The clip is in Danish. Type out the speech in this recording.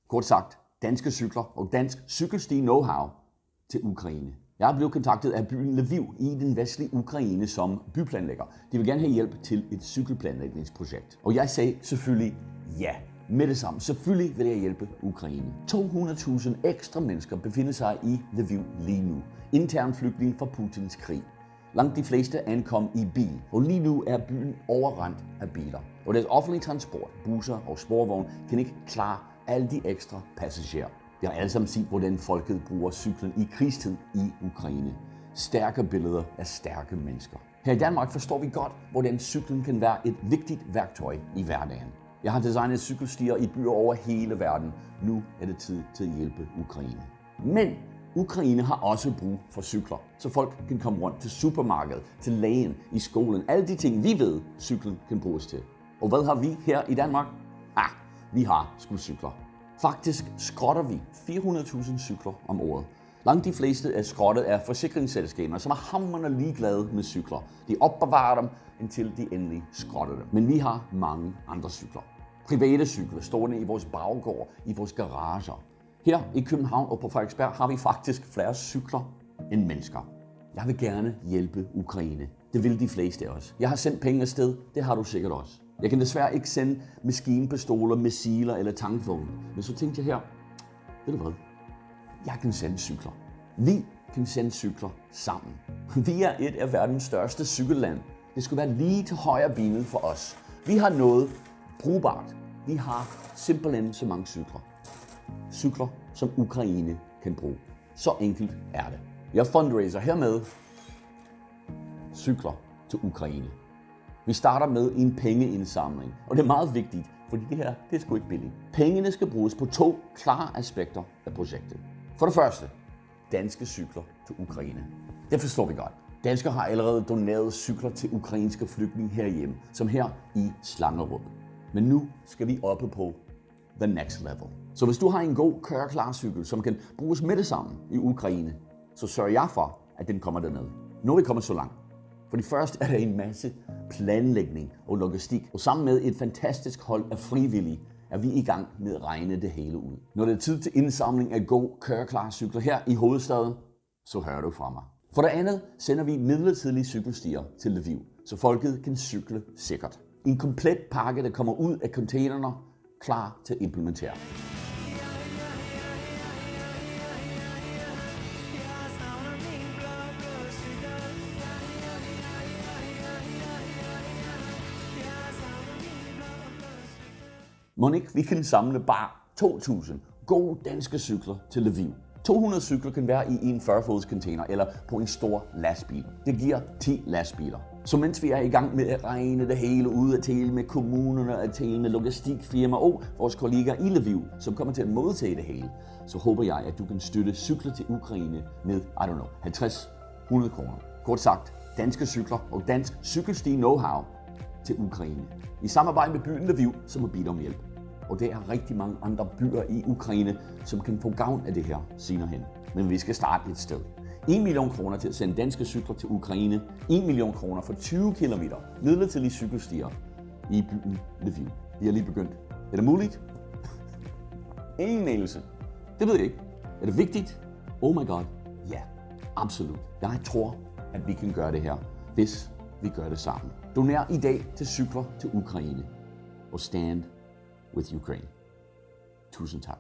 Kort sagt, danske cykler og dansk cykelsti know-how til Ukraine. Jeg er blevet kontaktet af byen Lviv i den vestlige Ukraine som byplanlægger. De vil gerne have hjælp til et cykelplanlægningsprojekt. Og jeg sagde selvfølgelig ja. Med det samme. Selvfølgelig vil jeg hjælpe Ukraine. 200.000 ekstra mennesker befinder sig i Lviv lige nu. Intern flygtning fra Putins krig. Langt de fleste ankom i bil, og lige nu er byen overrendt af biler. Og deres offentlige transport, busser og sporvogne kan ikke klare alle de ekstra passagerer. Vi har alle sammen set, hvordan folket bruger cyklen i krigstid i Ukraine. Stærke billeder af stærke mennesker. Her i Danmark forstår vi godt, hvordan cyklen kan være et vigtigt værktøj i hverdagen. Jeg har designet cykelstier i byer over hele verden. Nu er det tid til at hjælpe Ukraine. Men Ukraine har også brug for cykler, så folk kan komme rundt til supermarkedet, til lægen, i skolen. Alle de ting, vi ved, cyklen kan bruges til. Og hvad har vi her i Danmark? Vi har cykler. Faktisk skrotter vi 400.000 cykler om året. Langt de fleste er skrottet af forsikringsselskaber, som er hamrende ligeglade med cykler. De opbevarer dem, indtil de endelig skrotter dem. Men vi har mange andre cykler. Private cykler stående i vores baggård, i vores garager. Her i København og på Frederiksberg har vi faktisk flere cykler end mennesker. Jeg vil gerne hjælpe Ukraine. Det vil de fleste af os. Jeg har sendt penge afsted, det har du sikkert også. Jeg kan desværre ikke sende maskinpistoler, missiler eller tankvogne. Men så tænkte jeg her, ved du hvad? Jeg kan sende cykler. Vi kan sende cykler sammen. Vi er et af verdens største cykelland. Det skulle være lige til højre benet for os. Vi har noget brugbart. Vi har simpelthen så mange cykler. Cykler, som Ukraine kan bruge. Så enkelt er det. Jeg fundraiser hermed cykler til Ukraine. Vi starter med en pengeindsamling, og det er meget vigtigt, fordi det her, det er sgu ikke billigt. Pengene skal bruges på 2 klare aspekter af projektet. For det første, danske cykler til Ukraine. Det forstår vi godt. Danskere har allerede doneret cykler til ukrainske flygtninge herhjemme, som her i Slangerup. Men nu skal vi oppe på the next level. Så hvis du har en god køreklar cykel, som kan bruges med det samme i Ukraine, så sørger jeg for, at den kommer derned. Nu er vi kommet så langt. For det første er der en masse planlægning og logistik, og sammen med et fantastisk hold af frivillige, er vi i gang med at regne det hele ud. Når det er tid til indsamling af god køreklare cykler her i hovedstaden, så hører du fra mig. For det andet sender vi midlertidige cykelstier til Lviv, så folket kan cykle sikkert. En komplet pakke, der kommer ud af containerne, klar til at implementere. Må ikke vi kan samle bare 2.000 gode danske cykler til Lviv. 200 cykler kan være i en 40-fods container eller på en stor lastbil. Det giver 10 lastbiler. Så mens vi er i gang med at regne det hele ud, at tale med kommunerne, at tale med logistikfirmaer og vores kolleger i Lviv, som kommer til at modtage det hele, så håber jeg, at du kan støtte cykler til Ukraine med, 50-100 kroner. Kort sagt, danske cykler og dansk cykelsti know-how til Ukraine. I samarbejde med byen Lviv, som har bedt om hjælp. Og der er rigtig mange andre byer i Ukraine, som kan få gavn af det her senere hen. Men vi skal starte et sted. 1 million kroner til at sende danske cykler til Ukraine. 1 million kroner for 20 km midlertidige cykelstier i byen Lviv. Vi har lige begyndt. Er det muligt? Ingen anelse. Det ved jeg ikke. Er det vigtigt? Oh my god. Ja, absolut. Jeg tror, at vi kan gøre det her, hvis vi gør det sammen. Doner i dag til cykler til Ukraine. Og stand with Ukraine. Tusind tak.